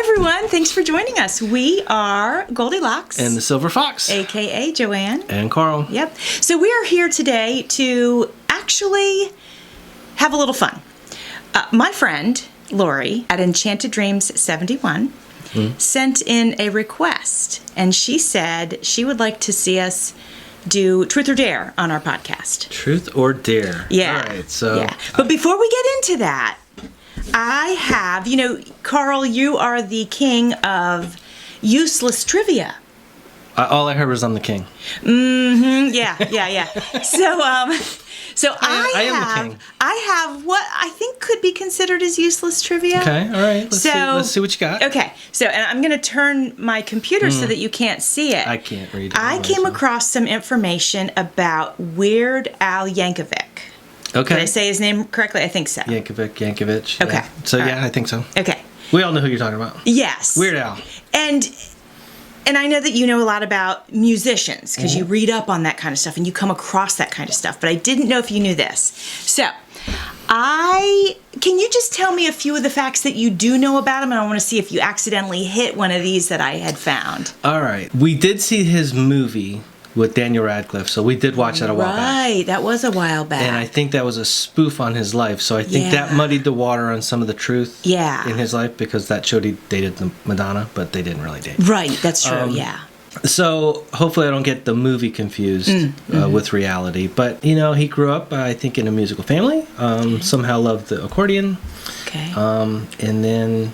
everyone. Thanks for joining us. We are Goldie Lox. And the Silver Fox. A.K.A. Joanne. And Carl. Yep. So we are here today to actually have a little fun. My friend, Lorie, at Enchanted Dreams 71, sent in a request. And she said she would like to see us do Truth or Dare on our podcast. Truth or Dare. Yeah. All right. So. Yeah. But before we get into that, I have, Carl, you are the king of useless trivia. All I heard was I'm the king. Mm-hmm. Yeah. So I am the king. I have what I think could be considered as useless trivia. Okay. All right. Let's see what you got. Okay. So, and I'm going to turn my computer so that you can't see it. I can't read it. I came across some information about Weird Al Yankovic. Okay. Did I say his name correctly? I think so. Yankovic. Okay. Yeah. So, all yeah, right. I think so. Okay. We all know who you're talking about. Yes. Weird Al. And I know that you know a lot about musicians because you read up on that kind of stuff and you come across that kind of stuff, but I didn't know if you knew this. So, can you just tell me a few of the facts that you do know about him? And I want to see if you accidentally hit one of these that I had found. All right. We did see his movie with Daniel Radcliffe, so we did watch that a while back. Right, that was a while back. And I think that was a spoof on his life, so I think that muddied the water on some of the truth in his life, because that showed he dated Madonna, but they didn't really date. Right, that's true, yeah. So hopefully I don't get the movie confused with reality, but he grew up, I think, in a musical family, somehow loved the accordion, and then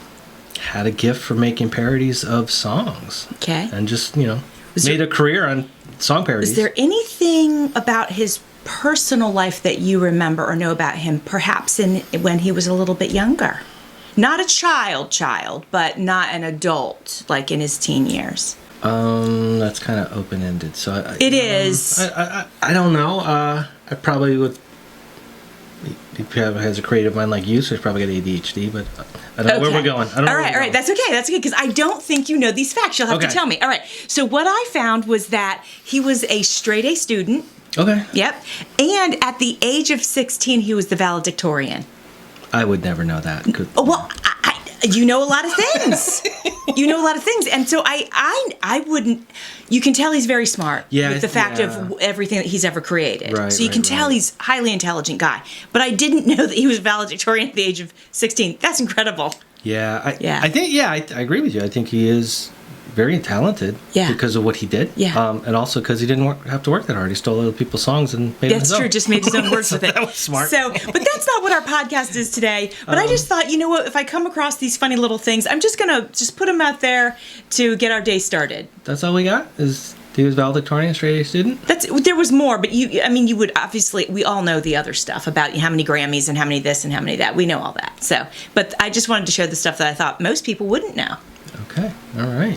had a gift for making parodies of songs. Okay. And just, made a career on song parodies. Is there anything about his personal life that you remember or know about him, perhaps when he was a little bit younger? Not a child, but not an adult, like in his teen years. That's kind of open-ended. So it is. I don't know. I probably would. He probably has a creative mind like you, so he's probably got ADHD, but I don't know where we're going. All right. That's okay, because I don't think you know these facts. You'll have to tell me. All right. So what I found was that he was a straight-A student. Okay. Yep. And at the age of 16, he was the valedictorian. I would never know that. Well, you know a lot of things. And so I wouldn't. You can tell he's very smart with the fact of everything that he's ever created. Right, so you can tell he's a highly intelligent guy. But I didn't know that he was valedictorian at the age of 16. That's incredible. I think I agree with you. I think he is very talented because of what he did. And also because he didn't have to work that hard. He stole other people's songs and made them his own. That's true, just made his own words with it. That was smart. But that's not what our podcast is today. But I just thought, you know what, if I come across these funny little things, I'm just going to put them out there to get our day started. That's all we got? He was valedictorian, straight A student? There was more, but you would obviously, we all know the other stuff about how many Grammys and how many this and how many that. We know all that. So, but I just wanted to share the stuff that I thought most people wouldn't know. Okay. All right.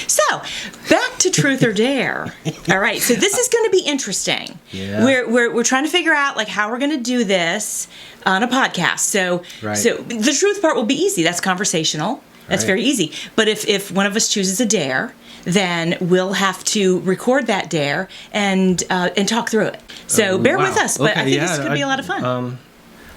So, back to Truth or Dare. All right. So this is going to be interesting. Yeah. We're trying to figure out how we're going to do this on a podcast. So the truth part will be easy. That's conversational. That's very easy. But if one of us chooses a dare, then we'll have to record that dare and talk through it. So bear with us. But I think this is going to be a lot of fun.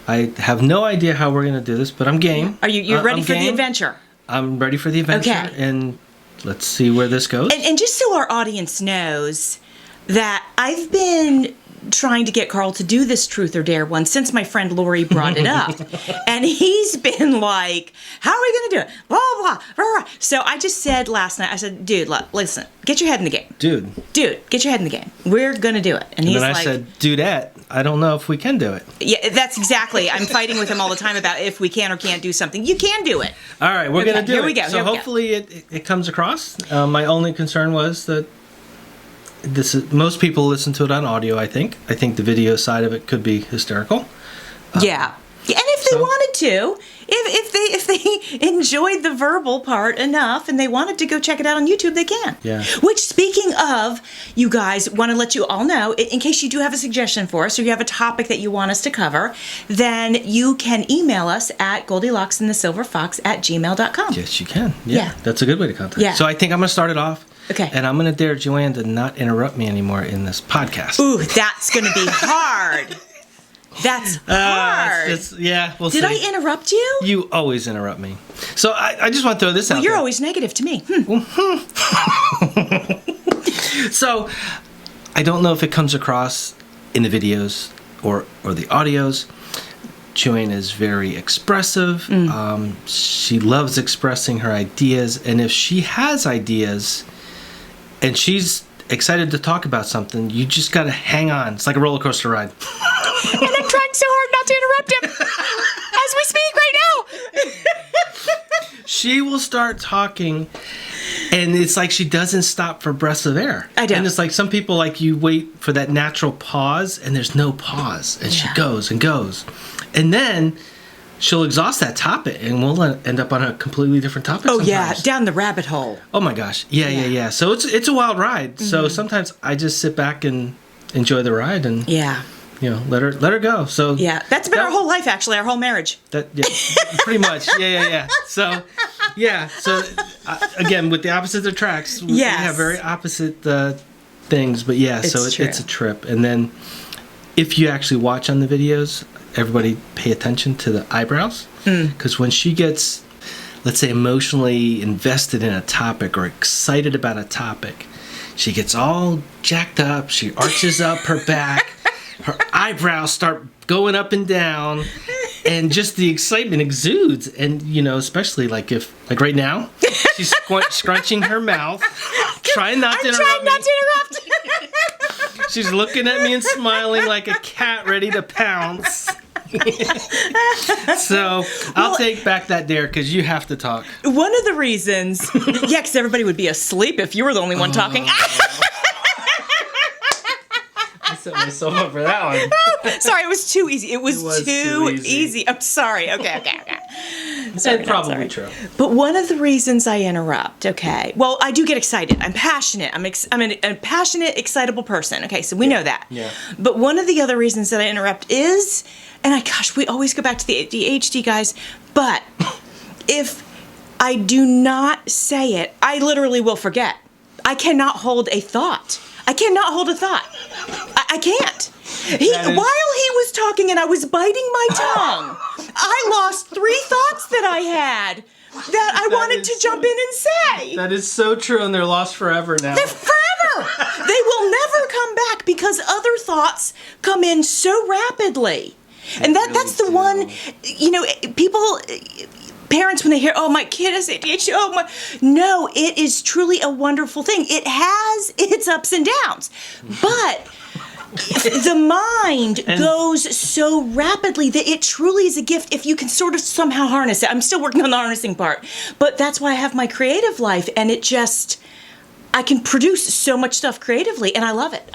I have no idea how we're going to do this, but I'm game. Are you ready for the adventure? I'm ready for the adventure, and let's see where this goes. And just so our audience knows that I've been trying to get Carl to do this Truth or Dare one since my friend Lorie brought it up. And he's been like, how are we going to do it? Blah, blah, blah, blah. So I just said last night, I said, dude, listen, get your head in the game. Dude, get your head in the game. We're going to do it. And he's then I said, dudette, I don't know if we can do it. Yeah, that's exactly. I'm fighting with him all the time about if we can or can't do something. You can do it. All right, we're going to do it. Here we go. So hopefully it comes across. My only concern was that most people listen to it on audio, I think. I think the video side of it could be hysterical. Yeah. And if they wanted to, if they enjoyed the verbal part enough and they wanted to go check it out on YouTube, they can. Yeah. Which, speaking of, you guys, want to let you all know, in case you do have a suggestion for us or you have a topic that you want us to cover, then you can email us at goldiloxandthesilverfox@gmail.com. Yes, you can. Yeah. That's a good way to contact. Yeah. So I think I'm going to start it off. Okay. And I'm going to dare Joanne to not interrupt me anymore in this podcast. Ooh, that's going to be hard. That's hard. We'll Did see. I interrupt you? You always interrupt me. So I just want to throw this out You're there. always negative to me. So I don't know if it comes across in the videos or the audios. Joanne is very expressive. She loves expressing her ideas. And if she has ideas and she's excited to talk about something, you just got to hang on. It's like a roller coaster ride. And I'm trying so hard not to interrupt him as we speak right now. She will start talking, and it's like she doesn't stop for breaths of air. I don't. And it's like some people, like, you wait for that natural pause, and there's no pause. And she goes and goes. And then she'll exhaust that topic, and we'll end up on a completely different topic sometimes. Down the rabbit hole. Oh, my gosh. Yeah. So it's a wild ride. So sometimes I just sit back and enjoy the ride and... let her go. So that's been our whole life, actually, our whole marriage. Pretty much. Yeah. So again, with the opposites attracts, we have very opposite things. But it's a trip. And then if you actually watch on the videos, everybody pay attention to the eyebrows, because when she gets, let's say, emotionally invested in a topic or excited about a topic, she gets all jacked up. She arches up her back. Her eyebrows start going up and down, and just the excitement exudes. And, especially like right now, she's scrunching her mouth, trying not to interrupt. She's looking at me and smiling like a cat ready to pounce. So I'll take back that dare because you have to talk. One of the reasons, because everybody would be asleep if you were the only one talking. Set myself up for that one. Sorry, it was too easy. It was too easy. I'm sorry. Okay. Sorry, probably true. But one of the reasons I interrupt, well, I do get excited. I'm passionate. I'm a passionate, excitable person. Okay, so we know that. Yeah. But one of the other reasons that I interrupt is, we always go back to the ADHD guys, but if I do not say it, I literally will forget. I cannot hold a thought. I I can't. While he was talking and I was biting my tongue, I lost 3 thoughts that I had that I wanted to jump in and say. That is so true, and they're lost forever now. They're forever. They will never come back because other thoughts come in so rapidly. And that's the one, people... Parents, when they hear, "Oh, my kid has ADHD," no, it is truly a wonderful thing. It has its ups and downs, but the mind goes so rapidly that it truly is a gift if you can sort of somehow harness it. I'm still working on the harnessing part, but that's why I have my creative life, and I can produce so much stuff creatively, and I love it.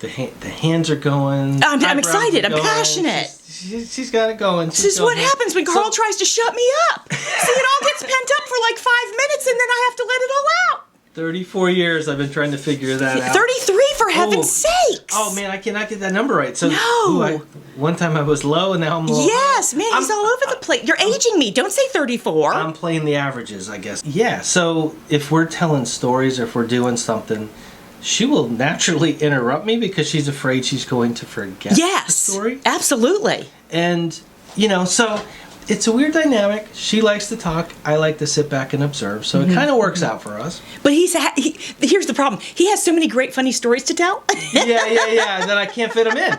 The hands are going. I'm excited. I'm passionate. She's got it going. This is what happens when Carl tries to shut me up. See, it all gets pent up for like 5 minutes, and then I have to let it all out. 34 years I've been trying to figure that out. 33, for heaven's sakes. Oh, man, I cannot get that number right. So, no. One time I was low, and now I'm low. Yes, man, he's all over the place. You're aging me. Don't say 34. I'm playing the averages, I guess. Yeah, so if we're telling stories or if we're doing something, she will naturally interrupt me because she's afraid she's going to forget the story. Absolutely. And, so it's a weird dynamic. She likes to talk. I like to sit back and observe. So it kind of works out for us. But here's the problem. He has so many great, funny stories to tell. Yeah. That I can't fit them in.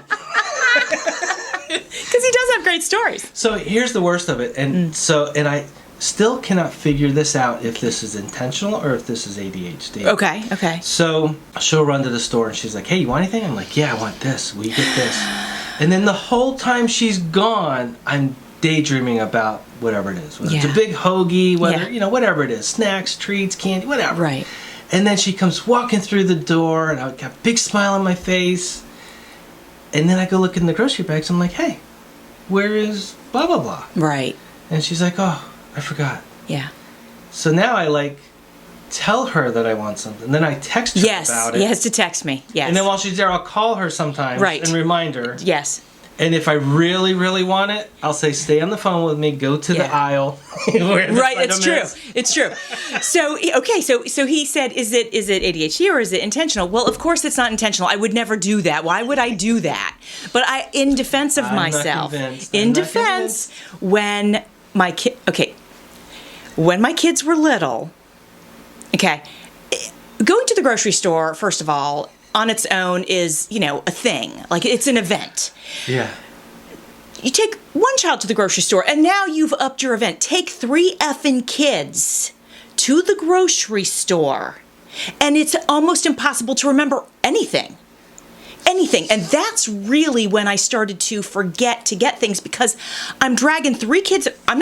Because he does have great stories. So here's the worst of it. And and I still cannot figure this out if this is intentional or if this is ADHD. Okay. So she'll run to the store and she's like, "Hey, you want anything?" I'm like, "Yeah, I want this. Will you get this?" And then the whole time she's gone, I'm daydreaming about whatever it is. Whether it's a big hoagie, whatever it is. Snacks, treats, candy, whatever. Right. And then she comes walking through the door and I've got a big smile on my face. And then I go look in the grocery bags. I'm like, "Hey, where is blah, blah, blah?" Right. And she's like, "Oh, I forgot." Yeah. So now I tell her that I want something. Then I text her about it. Yes, to text me. Yes. And then while she's there, I'll call her sometimes and remind her. Yes. And if I really, really want it, I'll say, stay on the phone with me, go to the aisle. Right, it's true. It's true. So, okay, so he said, is it ADHD or is it intentional? Well, of course it's not intentional. I would never do that. Why would I do that? But in defense of myself, when my kids were little, okay, going to the grocery store, first of all, on its own is, a thing. Like, it's an event. Yeah. You take one child to the grocery store, and now you've upped your event. Take 3 effing kids to the grocery store, and it's almost impossible to remember anything. And that's really when I started to forget to get things, because I'm dragging 3 kids. I'm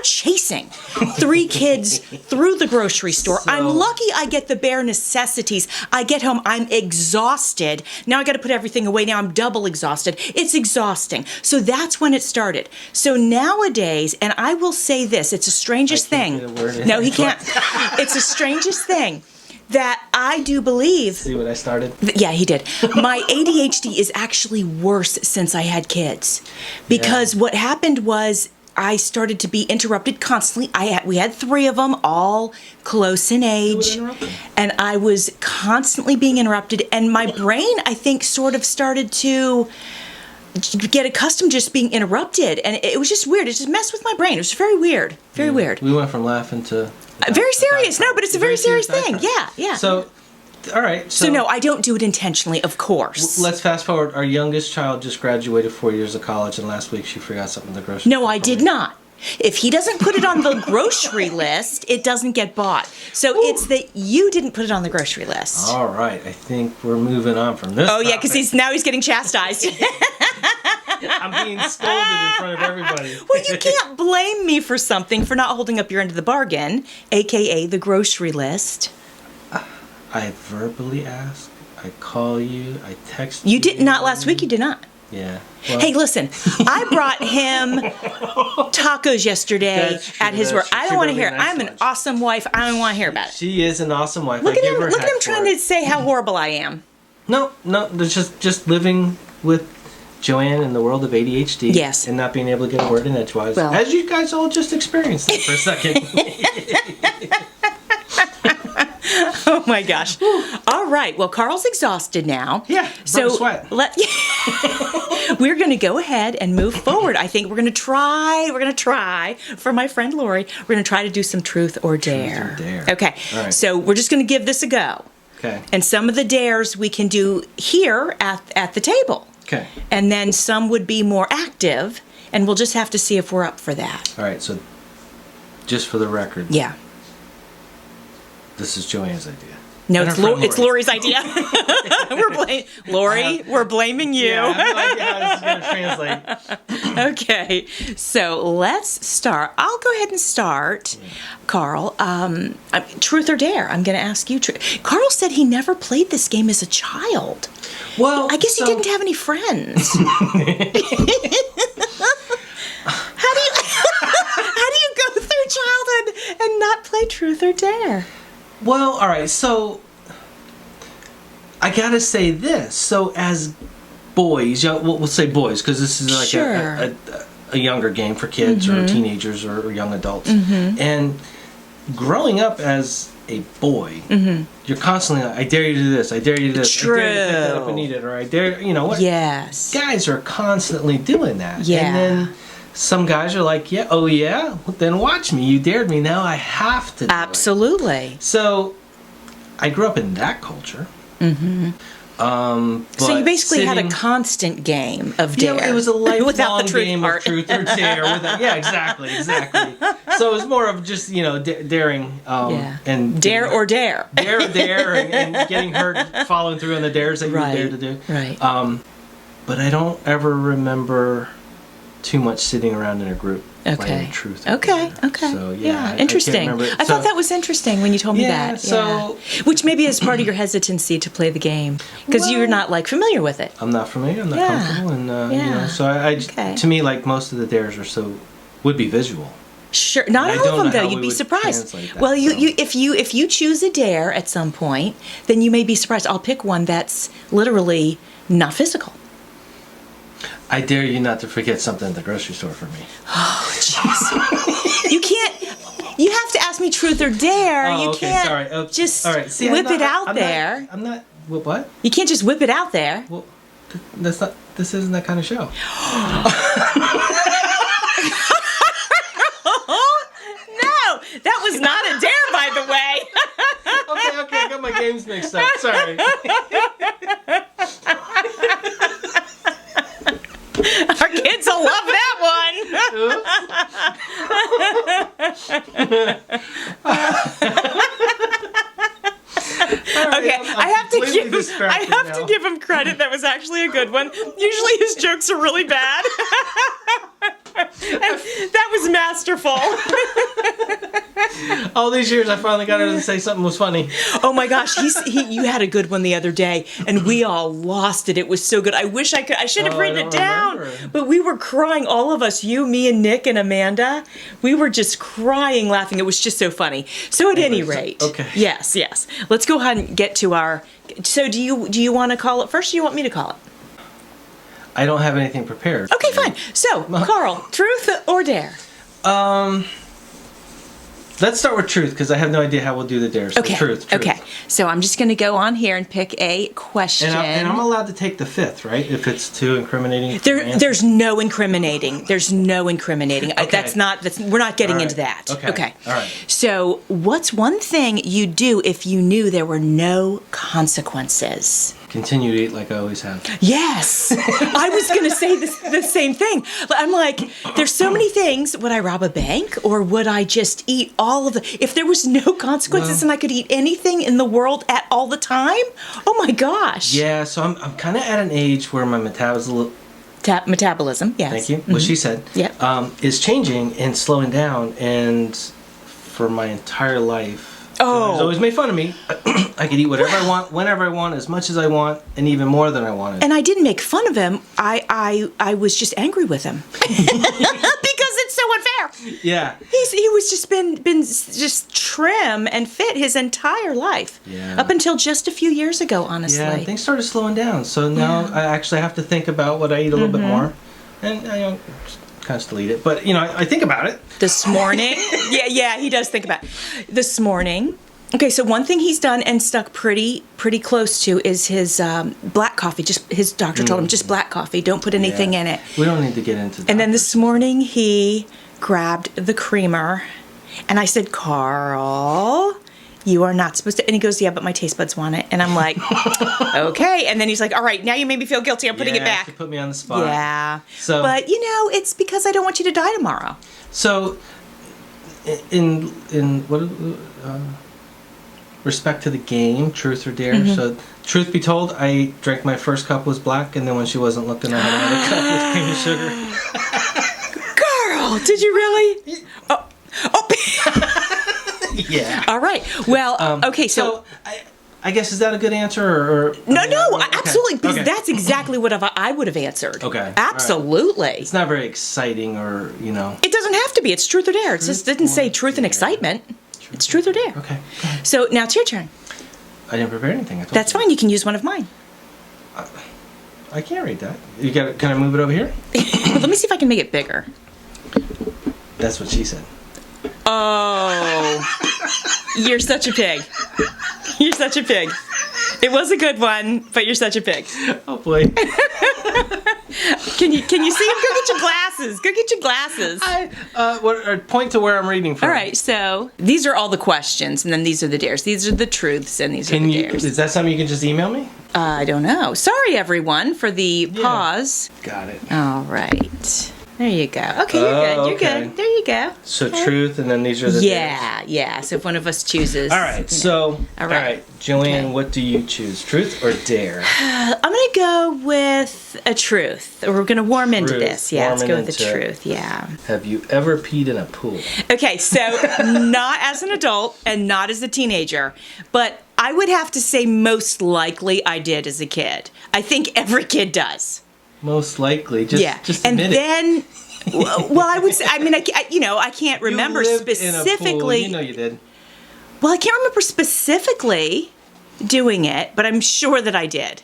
chasing 3 kids through the grocery store. I'm lucky I get the bare necessities. I get home, I'm exhausted. Now I got to put everything away. Now I'm double exhausted. It's exhausting. So that's when it started. So nowadays, and I will say this, it's the strangest thing. No, he can't. It's the strangest thing. That I do believe... See what I started? Yeah, he did. My ADHD is actually worse since I had kids. Because what happened was I started to be interrupted constantly. We had 3 of them, all close in age. And I was constantly being interrupted. And my brain, I think, sort of started to get accustomed to just being interrupted. And it was just weird. It just messed with my brain. It was very weird. Very weird. We went from laughing to... Very serious. No, but it's a very serious thing. Yeah. So, all right. So no, I don't do it intentionally, of course. Let's fast forward. Our youngest child just graduated 4 years of college, and last week she forgot something at the grocery store. No, I did not. If he doesn't put it on the grocery list, it doesn't get bought. So it's that you didn't put it on the grocery list. All right. I think we're moving on from this. Oh, yeah, because he's getting chastised. I'm being scolded in front of everybody. Well, you can't blame me for something for not holding up your end of the bargain, a.k.a. the grocery list. I verbally ask. I call you. I text you. You did not last week. You did not. Yeah. Well, hey, listen, I brought him tacos yesterday at his work. I don't want to hear it. I'm an awesome wife. I don't want to hear about it. She is an awesome wife. Look at him trying to say how horrible I am. No, there's just living with Joanne in the world of ADHD. Yes. And not being able to get a word in edgewise. Well, as you guys all just experienced that for a second. Oh my gosh. All right. Well, Carl's exhausted now. Yeah. So sweat. We're going to go ahead and move forward. I think we're going to try for my friend Lorie. We're going to try to do some truth or dare. Truth or dare. Okay. All right. So we're just going to give this a go. Okay. And some of the dares we can do here at the table. Okay. And then some would be more active, and we'll just have to see if we're up for that. All right. So just for the record. Yeah. This is Joanne's idea. No, it's Lorie's idea. We're blaming you. Yeah, I have no idea how this is going to translate. Okay, so let's start. I'll go ahead and start, Carl. Truth or dare? I'm going to ask you. Carl said he never played this game as a child. Well, I guess he didn't have any friends. How do you go through childhood and not play truth or dare? Well, all right, so I gotta say this. So as boys, we'll say boys, because this is like a younger game for kids or teenagers or young adults. And growing up as a boy, you're constantly like, I dare you to do this, I dare you to do this, True. I dare you to pick that up and eat it, or I dare, what? Yes. Guys are constantly doing that. Yeah. And then some guys are like, well, then watch me. You dared me. Now I have to do Absolutely. it. So I grew up in that culture. So you basically had a constant game of dare. Yeah, it was a lifelong without the truth game part. of truth or dare. Yeah, exactly. So it was more of just, daring. And dare or dare. Dare, and getting hurt, following through on the dares that you dare to do. Right. But I don't ever remember too much sitting around in a group playing truth. Okay. So interesting. I thought that was interesting when you told me that. So which maybe is part of your hesitancy to play the game because you're not familiar with it. I'm not familiar. I'm not comfortable, and so I to me, like most of the dares would be visual. Sure, not all of them though. You'd be surprised. Well, if you choose a dare at some point, then you may be surprised. I'll pick one that's literally not physical. I dare you not to forget something at the grocery store for me. Oh, jeez. You can't. You have to ask me truth or dare. Oh, you okay, can't sorry. just all right. See, whip it out there. I'm not. What? You can't just whip it out there. Well, that's not. This isn't that kind of show. No, that was not a dare, by the way. Okay, I got my games mixed up. Sorry. Our kids will love that one. Okay, I have to give him credit. That was actually a good one. Usually his jokes are really bad. And that was masterful. All these years, I finally got her to say something was funny. Oh my gosh, you had a good one the other day, and we all lost it. It was so good. I wish I could. I should have written it down. But we were crying, all of us, you, me, and Nick, and Amanda. We were just crying, laughing. It was just so funny. So at any rate, okay. Yes. Let's go ahead and get to our. So do you want to call it first, or do you want me to call it? I don't have anything prepared. Okay, fine. So, Carl, truth or dare? Let's start with truth, because I have no idea how we'll do the dares. So Okay. Truth. Okay. So I'm just going to go on here and pick a question. And I'm allowed to take the fifth, right? If it's too incriminating. There's no incriminating. There's no incriminating. Okay. We're not getting All right. into that. Okay. All right. So, what's one thing you'd do if you knew there were no consequences? Continue to eat like I always have. Yes. I was going to say the same thing. I'm like, there's so many things. Would I rob a bank, or would I just eat all of the... If there was no consequences and I could eat anything in the world at all the time? Oh my gosh. Yeah, so I'm kind of at an age where my metabolism... Metabolism, yes. Thank you. What she said. Yep. Is changing and slowing down, and for my entire life... Oh. He's always made fun of me. I could eat whatever I want, whenever I want, as much as I want, and even more than I wanted. And I didn't make fun of him. I was just angry with him because it's so unfair. Yeah. He was just been just trim and fit his entire life. Yeah. Up until just a few years ago, honestly. Yeah, things started slowing down. So now I actually have to think about what I eat a little bit more, and I kind of still eat it, but I think about it. This morning, yeah, he does think about it. This morning. Okay, so one thing he's done and stuck pretty close to is his black coffee. Just his doctor told him just black coffee. Don't put anything in it. We don't need to get into that. And then this morning he grabbed the creamer, and I said, "Carl, you are not supposed to." And he goes, "Yeah, but my taste buds want it." And I'm like, "Okay." And then he's like, "All right, now you made me feel guilty. I'm putting it back." You put me on the spot. Yeah. So, but it's because I don't want you to die tomorrow. So, in what? Respect to the game, truth or dare. So, truth be told, I drank my first cup was black, and then when she wasn't looking, I had another cup with cream and sugar. Girl, did you really? Oh. Yeah. All right. Well, okay. So I guess, is that a good answer? Or no, absolutely. Because that's exactly what I would have answered. Okay. Absolutely. Right. It's not very exciting, or It doesn't have to be. It's truth or dare. It just didn't say truth and excitement. It's truth or dare. Okay. So now it's your turn. I didn't prepare anything. That's fine. You can use one of mine. I can't read that. Can I move it over here? Let me see if I can make it bigger. That's what she said. Oh, you're such a pig. You're such a pig. It was a good one, but you're such a pig. Oh boy. Can you see him? Go get your glasses. Go get your glasses. Point to where I'm reading from. All right, so these are all the questions, and then these are the dares. These are the truths, and these are the dares. Is that something you can just email me? I don't know. Sorry, everyone, for the pause. Got it. All right. There you go. Okay, you're good. You're good. There you go. So truth, and then these are the dares. Yeah. So if one of us chooses. All right. So, all right, Joanne, what do you choose? Truth or dare? I'm gonna go with a truth. We're gonna warm into this. Yeah, let's go with the truth. Yeah. Have you ever peed in a pool? Okay, so not as an adult and not as a teenager, but I would have to say most likely I did as a kid. I think every kid does. Most likely, just and admit then, well, I would say, I can't remember specifically. You know you did. Well, I can't remember specifically doing it, but I'm sure that I did.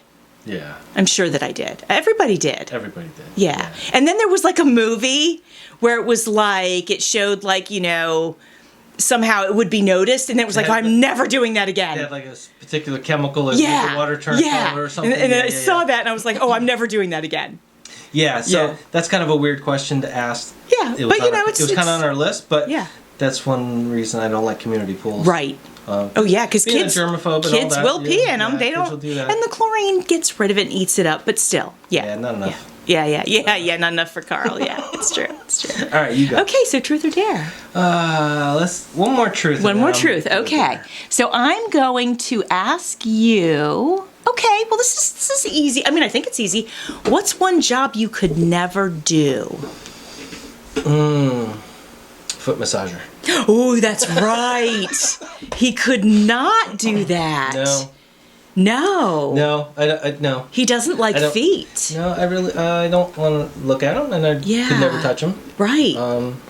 Yeah. I'm sure that I did. Everybody did. Everybody did. Yeah. And then there was like a movie where it was like, it showed like, you know, somehow it would be noticed, and it was like, I'm never doing that again. They had like a particular chemical that made the water turn color or something. And I saw that, and I was like, I'm never doing that again. Yeah, so that's kind of a weird question to ask. Yeah, but you know, it was kind of on our list, but yeah. That's one reason I don't like community pools. Right. Because kids, kids will pee in them. They don't, will do that. And the chlorine gets rid of it and eats it up, but still, Yeah, not enough. Yeah, not enough for Carl. Yeah, it's true. All right, you go. Okay, so truth or dare? One more truth. One more truth. Okay, so I'm going to ask you. Okay, well this is easy. I mean, I think it's easy. What's one job you could never do? Foot massager. Oh, that's right. He could not do that. No. No. He doesn't like feet. No, I don't want to look at them, and I could never touch them. Right.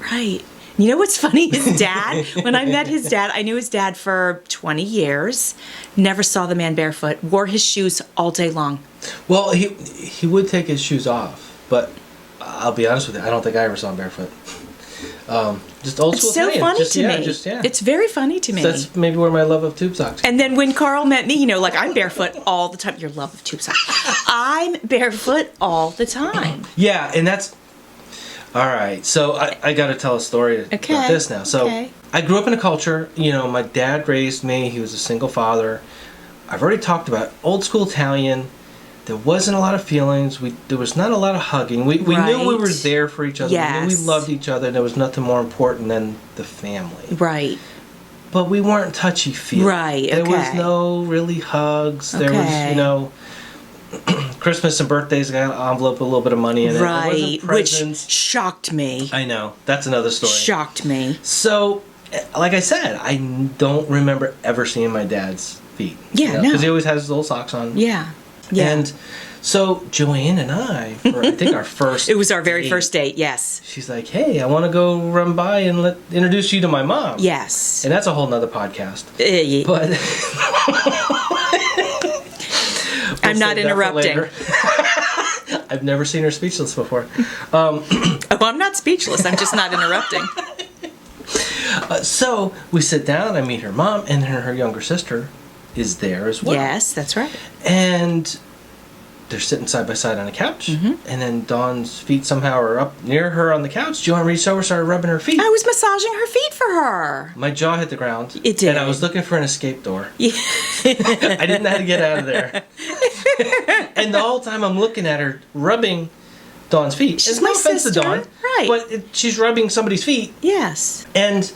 Right. You know what's funny? His dad, when I met his dad, I knew his dad for 20 years, never saw the man barefoot, wore his shoes all day long. Well, he would take his shoes off, but I'll be honest with you, I don't think I ever saw him barefoot. Just old school. It's so funny to me. It's very funny to me. So that's maybe where my love of tube socks. And then when Carl met me, you know, like I'm barefoot all the time. Your love of tube socks. I'm barefoot all the time. Yeah, and that's all right. So I got to tell a story about this now. So I grew up in a culture. You know, my dad raised me. He was a single father. I've already talked about old school Italian. There wasn't a lot of feelings. There was not a lot of hugging. We knew we were there for each other. Yes. We knew we loved each other. And there was nothing more important than the family. Right. But we weren't touchy-feely. Right, There was no really hugs. There was, you know, Christmas and birthdays, I got an envelope with a little bit of money in it. Right, which shocked me. I know. That's another story. Shocked me. So, like I said, I don't remember ever seeing my dad's feet. Yeah, Because he always has his little socks on. Yeah. And so Joanne and I, for I think our first it was our very first date, yes. She's like, hey, I want to go run by and introduce you to my mom. Yes. And that's a whole nother podcast. But I'm not interrupting. I've never seen her speechless before. I'm not speechless. I'm just not interrupting. So we sit down, I meet her mom, and her younger sister is there as well. Yes, that's right. And they're sitting side by side on a couch, and then Dawn's feet somehow are up near her on the couch. Joanne reached over, started rubbing her feet. I was massaging her feet for her. My jaw hit the ground. It did. And I was looking for an escape door. Yeah. I didn't know how to get out of there. And the whole time I'm looking at her rubbing Dawn's feet. She's no my offense sister. to Dawn, right? But she's rubbing somebody's feet. Yes. And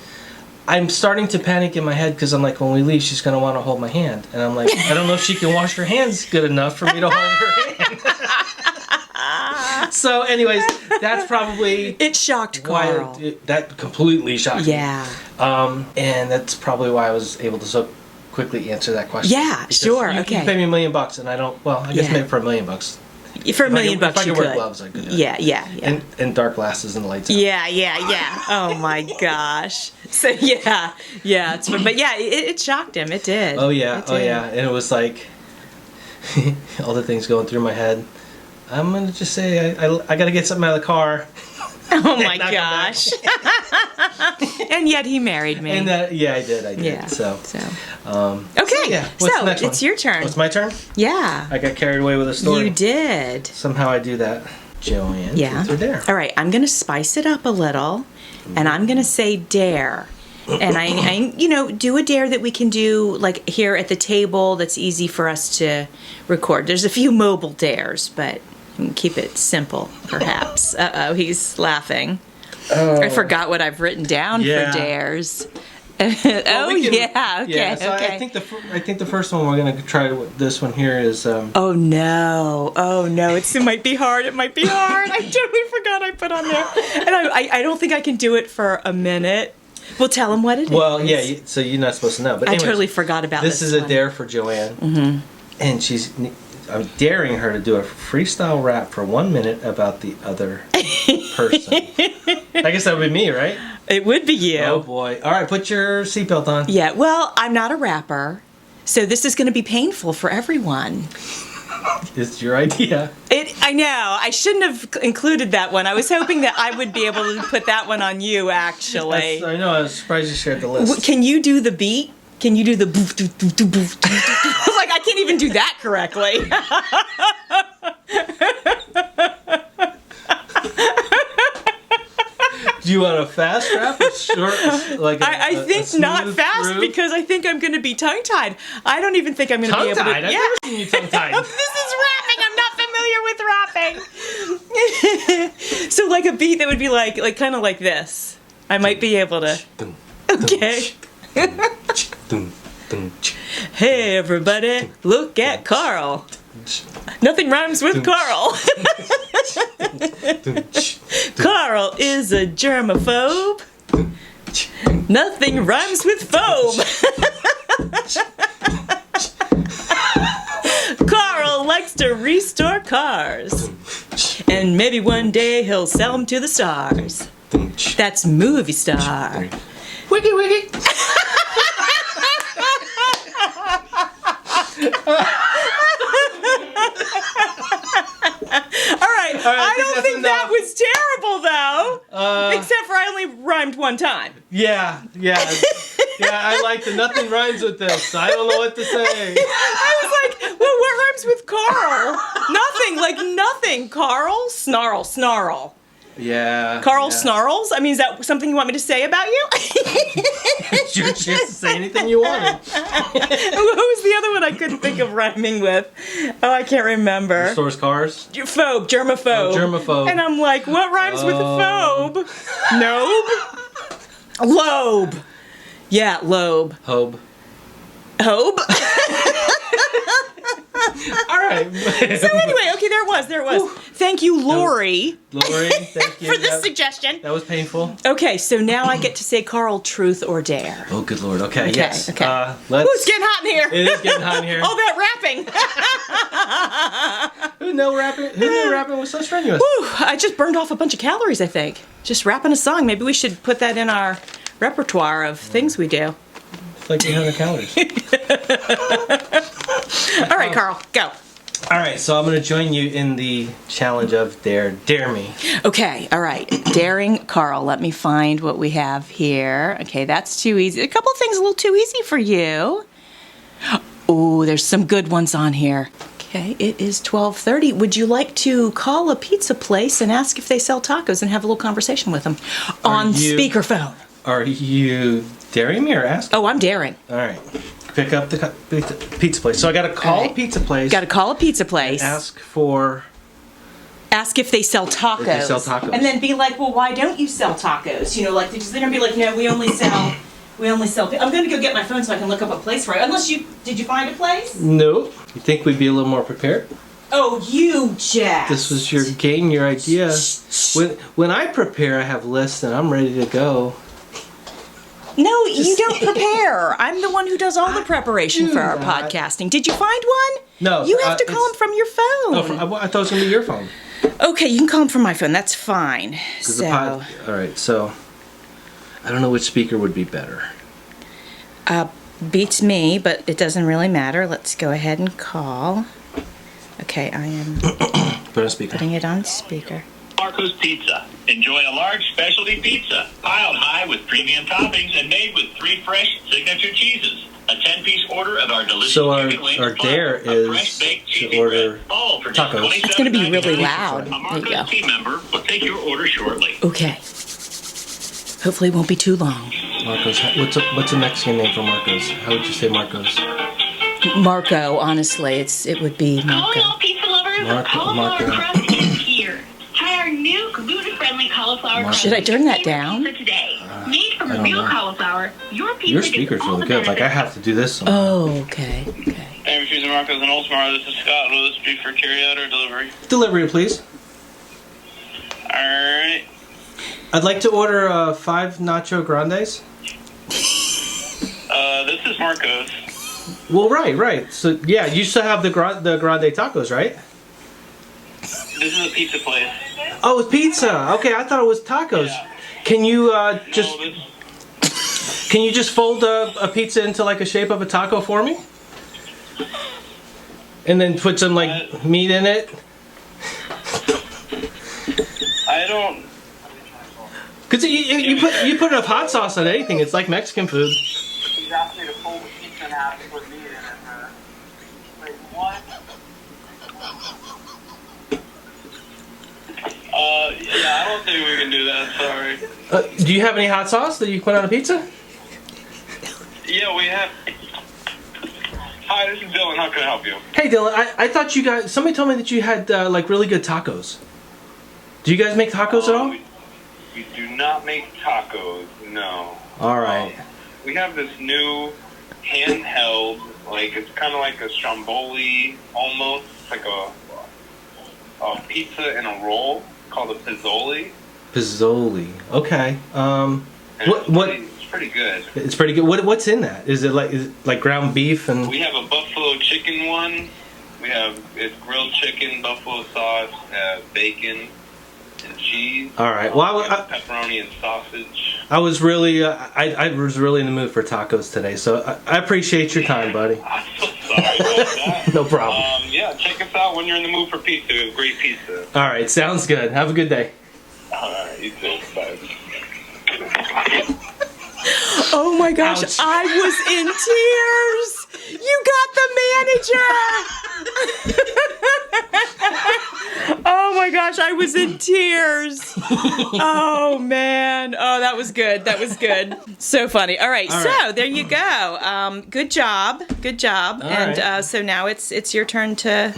I'm starting to panic in my head because I'm like, when we leave, she's going to want to hold my hand. And I'm like, I don't know if she can wash her hands good enough for me to hold her hand. So anyways, that's probably... It shocked Carl. That completely shocked me. Yeah. And that's probably why I was able to so quickly answer that question. Yeah, sure, You pay me $1 million and I don't... Well, I guess maybe for $1 million. For $1 million, if I you could could. wear gloves, I could. Yeah. And dark glasses and lights out. Yeah. Oh my gosh. So yeah. But yeah, it shocked him. It did. Oh yeah. And it was like all the things going through my head. I'm gonna just say I gotta get something out of the car. Oh my gosh. And yet he married me. And I did. Yeah. So. Okay. Yeah. So the next one? it's your turn. It's my turn? Yeah. I got carried away with a story. You did. Somehow I do that. Joanne, yeah. truth or dare? All right, I'm going to spice it up a little, and I'm going to say dare. And I do a dare that we can do like here at the table that's easy for us to record. There's a few mobile dares, but we can keep it simple, perhaps. Uh-oh, he's laughing. Oh. I forgot what I've written down for dares. Well, yeah. Okay. Yeah, so okay. I think the first one we're gonna try this one here is. Oh no! It might be hard. I totally forgot I put on there, and I don't think I can do it for a minute. We'll tell him what it is. Well, yeah. So you're not supposed to know, but anyways, I totally forgot about this. This is a dare for Joanne, and I'm daring her to do a freestyle rap for 1 minute about the other person. I guess that would be me, right? It would be you. Oh boy! All right, put your seatbelt on. Yeah. Well, I'm not a rapper, so this is going to be painful for everyone. It's your idea. I know. I shouldn't have included that one. I was hoping that I would be able to put that one on you, actually. I know. I was surprised you shared the list. Can you do the beat? Can you do the boof, doo, doo, doo, boof, doo, doo, doo? Like, I can't even do that correctly. Do you want a fast rap or short? Like I think not fast through? Because I think I'm going to be tongue-tied. I don't even think I'm going to be able to. Tongue-tied? I've never seen you tongue-tied. This is rapping. I'm not familiar with rapping. So like a beat that would be like kind of like this. I might be able to. Okay. Hey everybody, look at Carl. Nothing rhymes with Carl. Carl is a germaphobe. Nothing rhymes with phobe. Carl likes to restore cars. And maybe one day he'll sell them to the stars. That's movie star. Wiggy wiggy. I don't think that was terrible, though. Except for I only rhymed one time. Yeah. I like the nothing rhymes with this. I don't know what to say. I was like, well, what rhymes with Carl? Nothing, like nothing. Carl? Snarl. Yeah. Carl snarls? I mean, is that something you want me to say about you? It's your chance to say anything you wanted. What was the other one I couldn't think of rhyming with? Oh, I can't remember. Restores cars? Phobe, germaphobe. Oh, germaphobe. And I'm like, what rhymes with phobe? Nobe? Lobe. Yeah, lobe. Hobe. All right. So anyway, okay, there it was. Ooh. Thank you, Lorie. Lorie, thank you. For this suggestion. That was painful. Okay, so now I get to say Carl, truth or dare. Oh, good Lord. Okay, yes. Okay. Let's... Ooh, it's getting hot in here. It is getting hot in here. All that rapping. Who knew rapping was so strenuous? Whew, I just burned off a bunch of calories, I think. Just rapping a song. Maybe we should put that in our repertoire of things we do. It's like 800 calories. All right, Carl, go. All right, so I'm going to join you in the challenge of Dare Me. Okay, all right. Daring Carl. Let me find what we have here. Okay, that's too easy. A couple things a little too easy for you. Oh, there's some good ones on here. Okay, it is 12:30. Would you like to call a pizza place and ask if they sell tacos and have a little conversation with them on speakerphone? Are you daring me or asking? Oh, I'm daring. All right. Pick up the pizza place. So I got to call a pizza place. Got to call a pizza place. Ask if they sell tacos. If they sell tacos. And then be like, well, why don't you sell tacos? You know, like they're gonna be like, no, we only sell. I'm gonna go get my phone so I can look up a place for it. Did you find a place? No. You think we'd be a little more prepared? Oh, you jack. This was your game, your idea. When I prepare, I have lists and I'm ready to go. No, you don't prepare. I'm the one who does all the preparation for our podcasting. Did you find one? No. You have to call him from your phone. Oh, I thought it was going to be your phone. Okay, you can call him from my phone. That's fine. All right, so I don't know which speaker would be better. Beats me, but it doesn't really matter. Let's go ahead and call. Okay, I am putting it on speaker. Marco's Pizza. Enjoy a large specialty pizza, piled high with premium toppings and made with 3 fresh signature cheeses. A 10-piece order of our delicious chicken wings. So our dare is to order tacos. It's going to be really loud. A Marco's team member will take your order shortly. Okay. Hopefully it won't be too long. Marco's. What's a Mexican name for Marco's? How would you say Marco's? Marco, honestly, it would be Marco. Calling all pizza lovers, cauliflower crust is here. Try our new gluten-friendly cauliflower crust. Should I turn that down? Today. Made from real cauliflower, your pizza Your speaker's really good. Like I have to do this sometime. Oh, okay. Hey, refusing Marco's and Oldsmar. This is Scott. Will this be for carryout or delivery? Delivery, please. Alright. I'd like to order 5 nacho grandes. This is Marco's. Well, right. So, yeah, you still have the grande tacos, right? This is a pizza place. Oh, it's pizza. Okay, I thought it was tacos. Yeah. Can you just fold a pizza into like a shape of a taco for me? And then put some like meat in it. I don't. Cause you put enough hot sauce on anything, it's like Mexican food. He's asked me to fold the pizza in half and put meat in it. Wait, what? Yeah, I don't think we can do that. Sorry. Do you have any hot sauce that you put on a pizza? Yeah, we have. Hi, this is Dylan. How can I help you? Hey Dylan, I thought you guys. Somebody told me that you had like really good tacos. Do you guys make tacos at all? We do not make tacos. No. All right. We have this new handheld, like it's kind of like a stromboli, almost like a pizza in a roll called a pizzoli. Pizzoli. Okay. It's pretty good. It's pretty good. What's in that? Is it like ground beef and? We have a buffalo chicken one. It's grilled chicken, buffalo sauce, bacon, and cheese. All right. Well, pepperoni and sausage. I was really in the mood for tacos today, so I appreciate your time, buddy. I'm so sorry about that. No problem. Yeah, check us out when you're in the mood for pizza. We have great pizza. All right. Sounds good. Have a good day. All right. You too. Bye. Oh my gosh, Ouch. I was in tears. You got the manager. Oh my gosh, I was in tears. Oh man. Oh, that was good. That was good. So funny. All right, so there you go. Good job. Good job. All so now it's your turn to.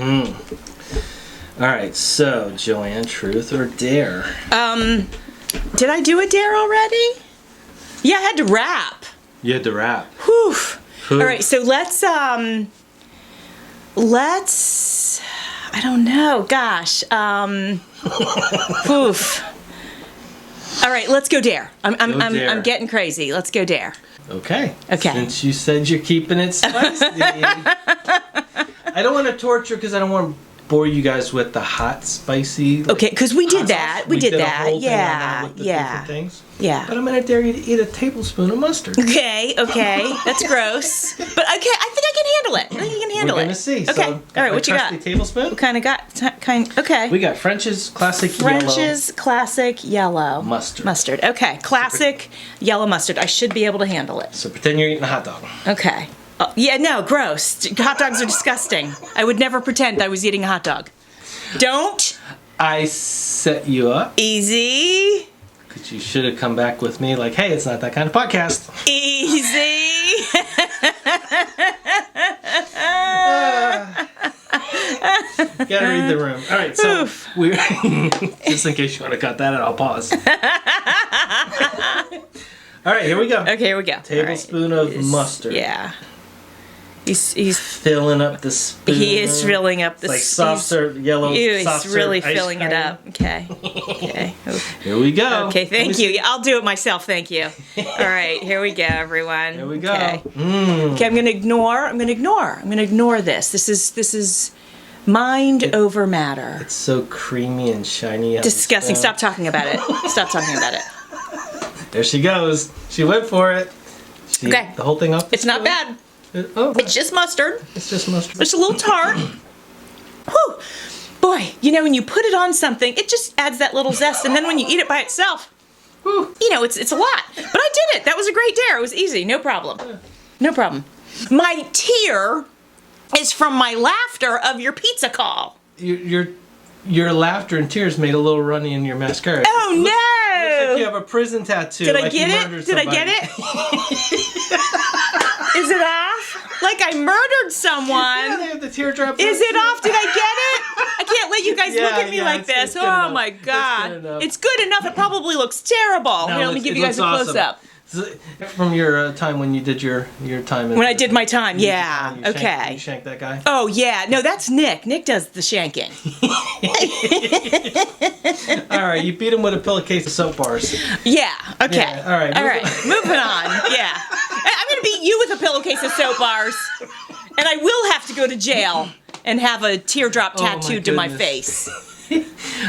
All right. So Joanne, truth or dare? Did I do a dare already? Yeah, I had to rap. You had to rap. Whew. All right, so let's I don't know, gosh. Oof. All right, let's go dare. I'm getting crazy. Let's go dare. Okay. Okay. Since you said you're keeping it spicy. I don't want to torture because I don't want to bore you guys with the hot, spicy. Okay, because we did that. Sauce. We did a that. whole thing on Yeah. that with the Yeah. different things. Yeah. But I'm gonna dare you to eat a tablespoon of mustard. Okay. That's gross. But okay, I think I can handle it. I think you can handle it. We're gonna see. Okay. So, All right. What you got? Tablespoon. What kind of got? Okay. We got French's classic yellow Classic yellow mustard. Okay. Classic yellow mustard. I should be able to handle it. So pretend you're eating a hot dog. Okay. Oh, yeah. No. Gross. Hot dogs are disgusting. I would never pretend I was eating a hot dog. Don't. I set you up. Easy. Because you should have come back with me like, hey, it's not that kind of podcast. Easy. Gotta read the room. All right, so we're just in case you want to cut that out, I'll pause. All right, here we go. Okay, here we go. Tablespoon of mustard. Yeah. He's filling up the spoon. He is filling up the like soft serve yellow. He's soft serve really ice filling cream. it up. Okay. Okay. Here we go. Okay. Thank you. I'll do it myself. Thank you. All right. Here we go, everyone. Here we go. Okay. Okay. I'm gonna ignore this. This is mind over matter. It's so creamy and shiny. Disgusting. Stop talking about it. Stop talking about it. There she goes. She went for it. Okay. The whole thing up. It's not bad. It's just mustard. It's just mustard. It's a little tart. Whew. Boy, when you put it on something, it just adds that little zest. And then when you eat it by itself, it's a lot. But I did it. That was a great dare. It was easy. No problem. No problem. My tear is from my laughter of your pizza call. Your laughter and tears made a little runny in your mascara. Oh, no. Looks like you have a prison tattoo. Did I get it? Did I get it? Is it off? Like I murdered someone. Yeah, they have the teardrop. Is it off? Did I get it? I can't let you guys look at me like this. Oh my god. It's good enough. It probably looks terrible. No, Here, let me give you guys a close up. From your time when you did your time. When I did my time, yeah. You shanked that guy? Oh, yeah. No, that's Nick. Nick does the shanking. All right, you beat him with a pillowcase of soap bars. Yeah, okay. Yeah, all right. Moving on. Yeah. I'm going to beat you with a pillowcase of soap bars, and I will have to go to jail and have a teardrop tattooed to my face.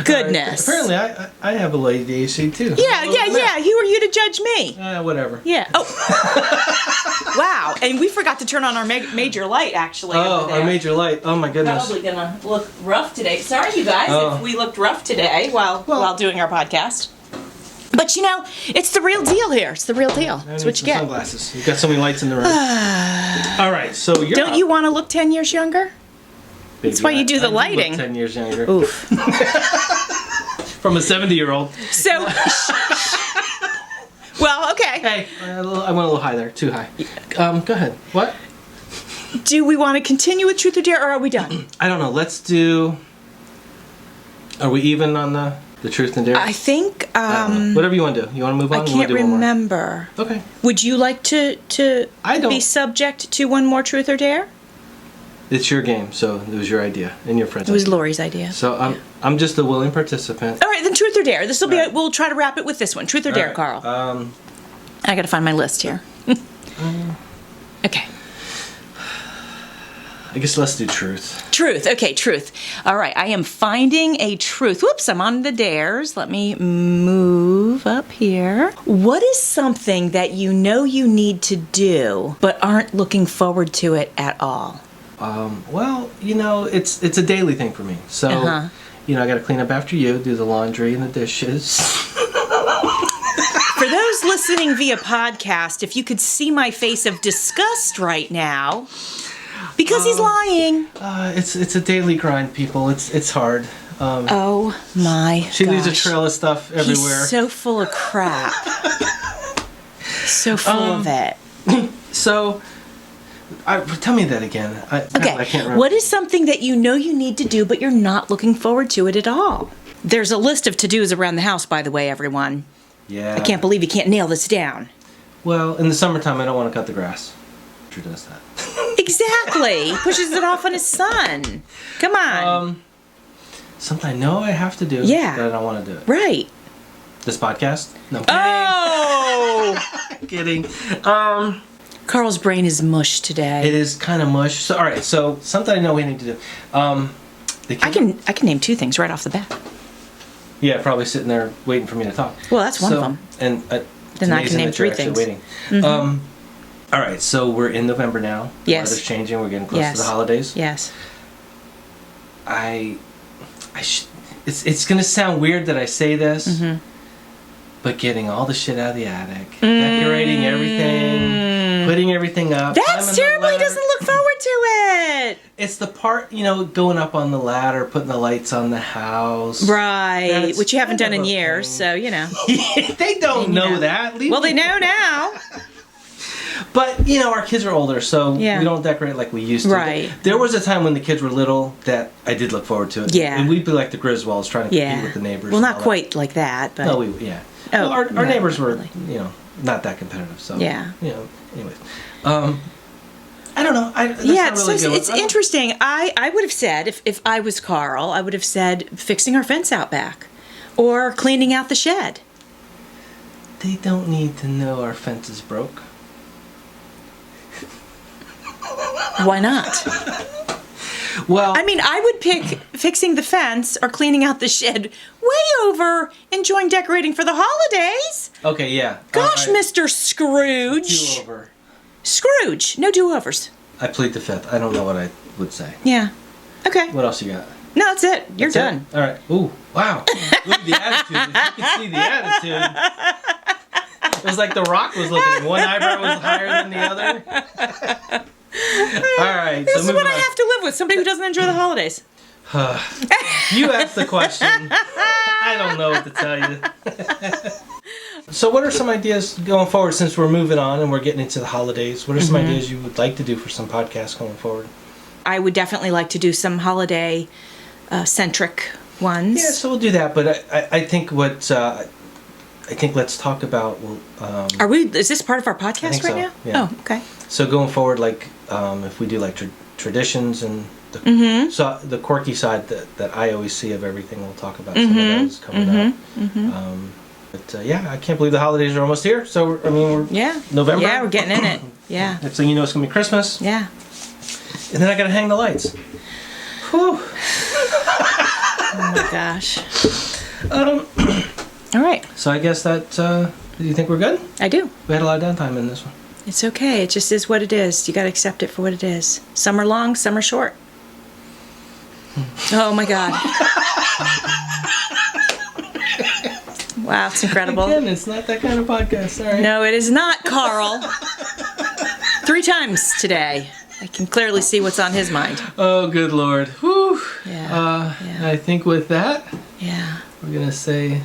Goodness. Apparently, I have a little ADHD too. Yeah. Who are you to judge me? Whatever. Yeah. Oh. Wow. And we forgot to turn on our major light, actually. Oh, our major light. Oh, my goodness. Probably gonna look rough today. Sorry, you guys, if we looked rough today while doing our podcast. But you know, it's the real deal here. It's the real deal. That's what you get. Sunglasses. You've got so many lights in the room. All right, so you're Don't you want to look 10 years younger? Baby, that's why you do the lighting. Look 10 years younger. Oof. From a 70-year-old. So. Well, okay. Hey, I went a little high there. Too high. Go ahead. What? Do we want to continue with Truth or Dare, or are we done? I don't know. Let's do. Are we even on the Truth and Dare? I think. Whatever you want to do. You want to move on? I can't remember. Okay. Would you like to be subject to one more Truth or Dare? It's your game, so it was your idea and your friend's. It was Lori's idea. So I'm just a willing participant. All right, then Truth or Dare. This will be. We'll try to wrap it with this one. Truth or Dare, right. Carl. I got to find my list here. Okay. I guess let's do truth. Truth. Okay, truth. All right, I am finding a truth. Whoops, I'm on the dares. Let me move up here. What is something that you know you need to do but aren't looking forward to it at all? Well, you know, it's a daily thing for me. So, you know, I got to clean up after you, do the laundry and the dishes. For those listening via podcast, if you could see my face of disgust right now, because he's lying. It's a daily grind, people. It's hard. Oh my She gosh. leaves a trail of stuff everywhere. He's so full of crap. So full of it. So, tell me that again. I can't remember. What is something that you know you need to do, but you're not looking forward to it at all? There's a list of to-dos around the house, by the way, everyone. Yeah. I can't believe you can't nail this down. Well, in the summertime, I don't want to cut the grass. Drew does that. Exactly. He pushes it off on his son. Come on. Something I know I have to do. Yeah. That I don't want to do it. Right. This podcast? No. Oh! Kidding. Carl's brain is mush today. It is kind of mush. So, all right. So something I know we need to do. I can name two things right off the bat. Yeah, probably sitting there waiting for me to talk. Well, that's one of them. And then I can name three things. Waiting. Mm-hmm. All right. So we're in November now. Yes. Weather's changing. We're getting close to the holidays. Yes. It's gonna sound weird that I say this, but getting all the shit out of the attic, decorating everything, putting everything up. That's terrible. He doesn't look forward to it. It's the part, you know, going up on the ladder, putting the lights on the house. Right, which you haven't done in years, so, you know. They don't know that. Well, they know now. But, you know, our kids are older, so we don't decorate like we used to. Right. There was a time when the kids were little that I did look forward to it. Yeah. And we'd be like the Griswolds trying to compete with the neighbors. Well, not quite like that, but... No, well, our neighbors were, really. you know, not that competitive, so... Yeah. You know, anyways. I don't know. It's interesting. I would have said, if I was Carl, I would have said fixing our fence out back. Or cleaning out the shed. They don't need to know our fence is broke. Why not? Well, I mean, I would pick fixing the fence or cleaning out the shed way over enjoying decorating for the holidays. Okay, yeah. Gosh, Mr. Scrooge. Do-over. Scrooge. No do-overs. I plead the fifth. I don't know what I would say. Yeah. Okay. What else you got? No, that's it. You're done. All right. Ooh, wow. Look at the attitude. If you can see the attitude. It was like The Rock was looking at one eyebrow was higher than the other. All right. This is what I have to live with. Somebody who doesn't enjoy the holidays. You asked the question. I don't know what to tell you. So what are some ideas going forward since we're moving on and we're getting into the holidays? What are some ideas you would like to do for some podcasts going forward? I would definitely like to do some holiday centric ones. Yeah, so we'll do that. But I think let's talk about. Are we? Is this part of our podcast right now? Yeah. Oh, okay. So going forward, like if we do like traditions and the quirky side that I always see of everything, we'll talk about some of those coming up. But I can't believe the holidays are almost here. So we're November. Yeah, we're getting in it. Yeah. Next thing you know, it's gonna be Christmas. Yeah. And then I gotta hang the lights. Whew. Oh my gosh. All right. So I guess that, do you think we're good? I do. We had a lot of downtime in this one. It's okay. It just is what it is. You got to accept it for what it is. Some are long, some are short. Oh my God. Wow, it's incredible. Again, it's not that kind of podcast. Sorry. No, it is not, Carl. 3 times today. I can clearly see what's on his mind. Oh, good Lord. Whew. Yeah. I think with that, Yeah. we're going to say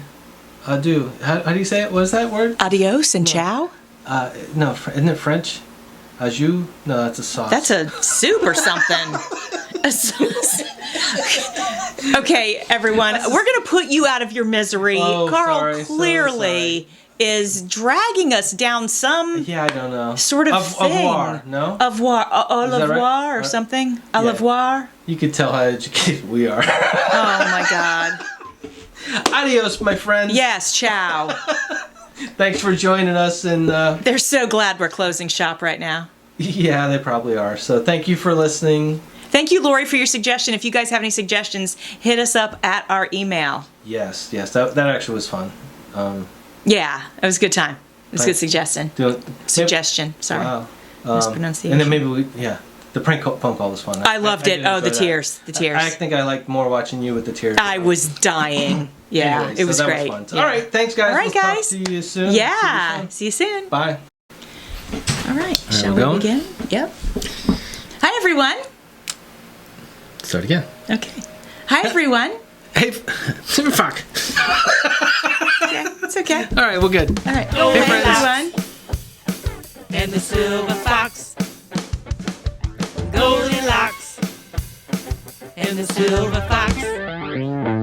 adieu. How do you say it? What is that word? Adios and ciao? No, isn't it French? Adieu? No, that's a sauce. That's a soup or something. Okay, everyone, we're going to put you out of your misery. Oh, Carl sorry, clearly is dragging us down some Yeah, I don't know. sort of thing. Avoir, no? Avoir, au Is that revoir right? or something. Au Yeah. revoir. You could tell how educated we are. Oh my God. Adios, my friends. Yes, ciao. Thanks for joining us. And They're so glad we're closing shop right now. yeah, they probably are. So thank you for listening. Thank you, Lorie, for your suggestion. If you guys have any suggestions, hit us up at our email. Yes, that actually was fun. Yeah, it was a good time. It was a good suggestion. Do Suggestion. Sorry. Wow. Mispronunciation. And then maybe the prank phone call was fun. I loved it. did Oh, the enjoy that. tears. The tears. I think I liked more watching you with the tears. I was dying. Yeah, Anyway, it was so that great. fun. So, Yeah. all right, thanks, guys. All right, We'll guys. Talk to you soon. Yeah. See you soon. See you soon. Bye. All right. Shall we we going? begin? Yep. Hi, everyone. Start again. Okay. Hi, everyone. Hey, fuck. Okay, it's okay. All right, we're good. All right. Hey, Hi, friends. everyone. And the silver fox, Goldie Lox, and the silver fox.